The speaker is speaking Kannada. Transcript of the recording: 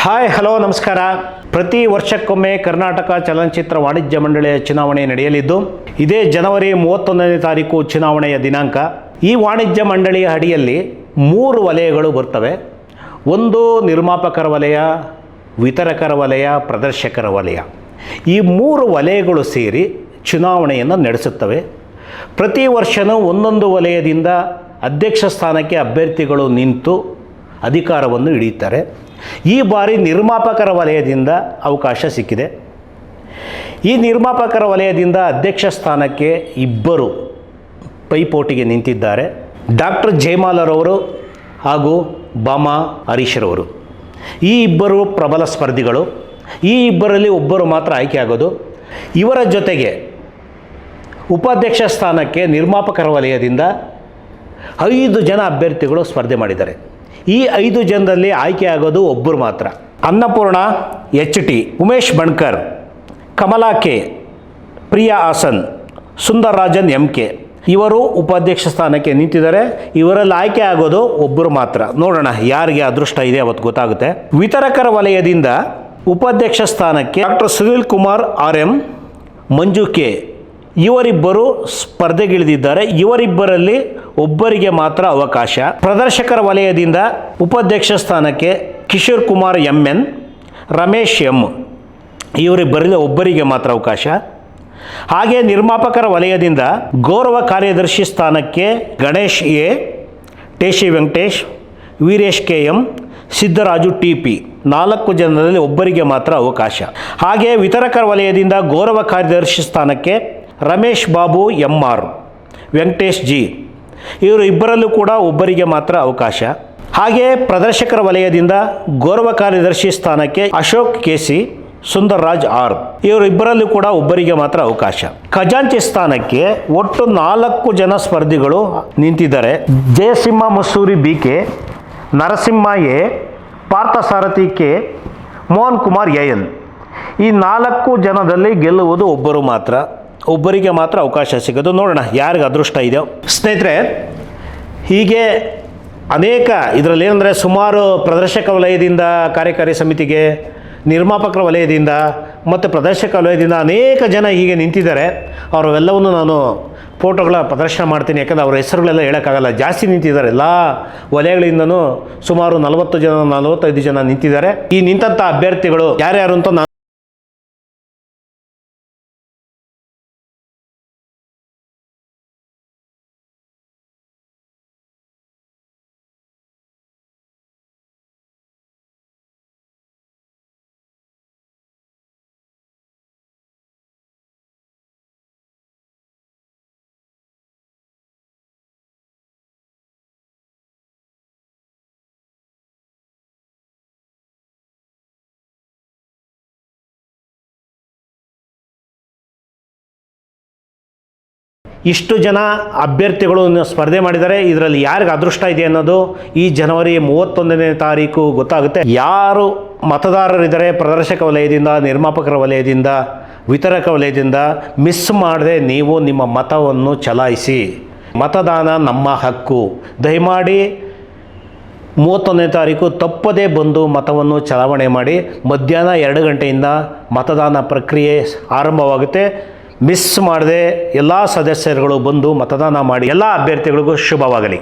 ಹಾಯ್ ಹಲೋ ನಮಸ್ಕಾರ. ಪ್ರತಿ ವರ್ಷಕ್ಕೊಮ್ಮೆ ಕರ್ನಾಟಕ ಚಲನಚಿತ್ರ ವಾಣಿಜ್ಯ ಮಂಡಳಿಯ ಚುನಾವಣೆ ನಡೆಯಲಿದ್ದು ಇದೇ ಜನವರಿ 31ನೇ ತಾರೀಕು ಚುನಾವಣೆಯ ದಿನಾಂಕ. ಈ ವಾಣಿಜ್ಯ ಮಂಡಳಿಯ ಅಡಿಯಲ್ಲಿ 3 ವಲಯಗಳು ಬರ್ತವೆ. ಒಂದು ನಿರ್ಮಾಪಕರ ವಲಯ, ವಿತರಕರ ವಲಯ, ಪ್ರದರ್ಶಕರ ವಲಯ. ಈ 3 ವಲಯಗಳು ಸೇರಿ ಚುನಾವಣೆಯನ್ನು ನಡೆಸುತ್ತವೆ. ಪ್ರತಿ ವರ್ಷವೂ ಒಂದೊಂದು ವಲಯದಿಂದ ಅಧ್ಯಕ್ಷ ಸ್ಥಾನಕ್ಕೆ ಅಭ್ಯರ್ಥಿಗಳು ನಿಂತು ಅಧಿಕಾರವನ್ನು ಹಿಡಿಯುತ್ತಾರೆ. ಈ ಬಾರಿ ನಿರ್ಮಾಪಕರ ವಲಯದಿಂದ ಅವಕಾಶ ಸಿಕ್ಕಿದೆ. ಈ ನಿರ್ಮಾಪಕರ ವಲಯದಿಂದ ಅಧ್ಯಕ್ಷ ಸ್ಥಾನಕ್ಕೆ 2 ಪೈಪೋಟಿಗೆ ನಿಂತಿದ್ದಾರೆ. ಡಾಕ್ಟರ್ ಜಯಮಾಲರವರು ಹಾಗೂ ಬಾಮಾ ಹರೀಶ್ರವರು. ಈ 2 ಪ್ರಬಲ ಸ್ಪರ್ಧಿಗಳು. ಈ 2ರಲ್ಲಿ ಒಬ್ಬರು ಮಾತ್ರ ಆಯ್ಕೆಯಾಗೋದು. ಇವರ ಜೊತೆಗೆ ಉಪಾಧ್ಯಕ್ಷ ಸ್ಥಾನಕ್ಕೆ ನಿರ್ಮಾಪಕರ ವಲಯದಿಂದ 5 ಜನ ಅಭ್ಯರ್ಥಿಗಳು ಸ್ಪರ್ಧೆ ಮಾಡಿದ್ದಾರೆ. ಈ 5 ಜನರಲ್ಲಿ ಆಯ್ಕೆಯಾಗೋದು ಒಬ್ಬರು ಮಾತ್ರ. Annapurna HT, Umesh Bankar, Kamala K, Priya Haasan, Soundararajan MK ಇವರು ಉಪಾಧ್ಯಕ್ಷ ಸ್ಥಾನಕ್ಕೆ ನಿಂತಿದ್ದಾರೆ. ಇವರಲ್ಲಿ ಆಯ್ಕೆ ಆಗೋದು ಒಬ್ಬರು ಮಾತ್ರ. ನೋಡೋಣ ಯಾರಿಗೆ ಅದೃಷ್ಟ ಇದೆ ಅವತ್ತು ಗೊತ್ತಾಗುತ್ತೆ. ವಿತರಕರ ವಲಯದಿಂದ ಉಪಾಧ್ಯಕ್ಷ ಸ್ಥಾನಕ್ಕೆ ಡಾಕ್ಟರ್ ಸುನಿಲ್ ಕುಮಾರ್ RM, ಮಂಜು K ಇವರಿಬ್ಬರು ಸ್ಪರ್ಧೆಗಿಳಿದಿದ್ದಾರೆ. ಇವರಿಬ್ಬರಲ್ಲಿ ಒಬ್ಬರಿಗೆ ಮಾತ್ರ ಅವಕಾಶ. ಪ್ರದರ್ಶಕರ ವಲಯದಿಂದ ಉಪಾಧ್ಯಕ್ಷ ಸ್ಥಾನಕ್ಕೆ ಕಿಶೋರ್ ಕುಮಾರ್ MN, ರಮೇಶ್ M ಇವರಿಬ್ಬರಲ್ಲಿ ಒಬ್ಬರಿಗೆ ಮಾತ್ರ ಅವಕಾಶ. ಹಾಗೆ ನಿರ್ಮಾಪಕರ ವಲಯದಿಂದ ಗೌರವ ಕಾರ್ಯದರ್ಶಿ ಸ್ಥಾನಕ್ಕೆ Ganesh A, ಟೇಶಿ Venkatesh, Veeresh KM, Siddaraju TP 4 ಜನರಲ್ಲಿ ಒಬ್ಬರಿಗೆ ಮಾತ್ರ ಅವಕಾಶ. ಹಾಗೆ ವಿತರಕರ ವಲಯದಿಂದ ಗೌರವ ಕಾರ್ಯದರ್ಶಿ ಸ್ಥಾನಕ್ಕೆ ರಮೇಶ್ ಬಾಬು MR, ವೆಂಕಟೇಶ್ G ಇವರು ಇಬ್ಬರಲ್ಲೂ ಕೂಡ ಒಬ್ಬರಿಗೆ ಮಾತ್ರ ಅವಕಾಶ. ಹಾಗೆ ಪ್ರದರ್ಶಕರ ವಲಯದಿಂದ ಗೌರವ ಕಾರ್ಯದರ್ಶಿ ಸ್ಥಾನಕ್ಕೆ ಅಶೋಕ್ KC, ಸುಂದರ್ರಾಜ್ R ಇವರಿಬ್ಬರಲ್ಲೂ ಕೂಡ ಒಬ್ಬರಿಗೆ ಮಾತ್ರ ಅವಕಾಶ. ಖಜಾಂಚಿ ಸ್ಥಾನಕ್ಕೆ ಒಟ್ಟು 4 ಜನ ಸ್ಪರ್ಧಿಗಳು ನಿಂತಿದ್ದಾರೆ. Jayasimha Masuri BK, Narasimha A, Parthasarathy K, Mohan Kumar AL ಈ 4 ಜನದಲ್ಲಿ ಗೆಲ್ಲುವುದು ಒಬ್ಬರು ಮಾತ್ರ. ಒಬ್ಬರಿಗೆ ಮಾತ್ರ ಅವಕಾಶ ಸಿಗೋದು. ನೋಡೋಣ ಯಾರಿಗೆ ಅದೃಷ್ಟ ಇದೆಯೋ. ಸ್ನೇಹಿತರೆ, ಹೀಗೆ ಅನೇಕ ಇದರಲ್ಲಿ ಏನಂದರೆ ಸುಮಾರು ಪ್ರದರ್ಶಕ ವಲಯದಿಂದ ಕಾರ್ಯಕಾರಿ ಸಮಿತಿಗೆ, ನಿರ್ಮಾಪಕರ ವಲಯದಿಂದ ಮತ್ತು ಪ್ರದರ್ಶಕ ವಲಯದಿಂದ ಅನೇಕ ಜನ ಹೀಗೆ ನಿಂತಿದ್ದಾರೆ. ಅವರೆಲ್ಲವನ್ನು ನಾನು ಫೋಟೋಗಳ ಪ್ರದರ್ಶನ ಮಾಡ್ತೀನಿ. ಯಾಕಂದರೆ ಅವ್ರ ಹೆಸರುಗಳೆಲ್ಲ ಹೇಳೋಕ್ಕಾಗಲ್ಲ, ಜಾಸ್ತಿ ನಿಂತಿದ್ದಾರೆ. ಎಲ್ಲ ವಲಯಗಳಿಂದನೂ ಸುಮಾರು 40 ಜನ 45 ಜನ ನಿಂತಿದ್ದಾರೆ. ಈ ನಿಂತಹ ಅಭ್ಯರ್ಥಿಗಳು ಯಾರ್ಯಾರು ಅಂತ ಇಷ್ಟು ಜನ ಅಭ್ಯರ್ಥಿಗಳು ಸ್ಪರ್ಧೆ ಮಾಡಿದ್ದಾರೆ. ಇದರಲ್ಲಿ ಯಾರಿಗೆ ಅದೃಷ್ಟ ಇದೆ ಅನ್ನೋದು ಈ ಜನವರಿ 31ನೇ ತಾರೀಕು ಗೊತ್ತಾಗುತ್ತೆ. ಯಾರು ಮತದಾರರಿದ್ದಾರೆ ಪ್ರದರ್ಶಕ ವಲಯದಿಂದ, ನಿರ್ಮಾಪಕರ ವಲಯದಿಂದ, ವಿತರಕ ವಲಯದಿಂದ ಮಿಸ್ ಮಾಡದೆ ನೀವು ನಿಮ್ಮ ಮತವನ್ನು ಚಲಾಯಿಸಿ. ಮತದಾನ ನಮ್ಮ ಹಕ್ಕು. ದಯಮಾಡಿ 31ನೇ ತಾರೀಕು ತಪ್ಪದೇ ಬಂದು ಮತವನ್ನು ಚಲಾವಣೆ ಮಾಡಿ. ಮಧ್ಯಾಹ್ನ 2 ಗಂಟೆಯಿಂದ ಮತದಾನ ಪ್ರಕ್ರಿಯೆ ಆರಂಭವಾಗುತ್ತೆ. ಮಿಸ್ ಮಾಡದೆ ಎಲ್ಲ ಸದಸ್ಯರುಗಳು ಬಂದು ಮತದಾನ ಮಾಡಿ. ಎಲ್ಲ ಅಭ್ಯರ್ಥಿಗಳಿಗೂ ಶುಭವಾಗಲಿ.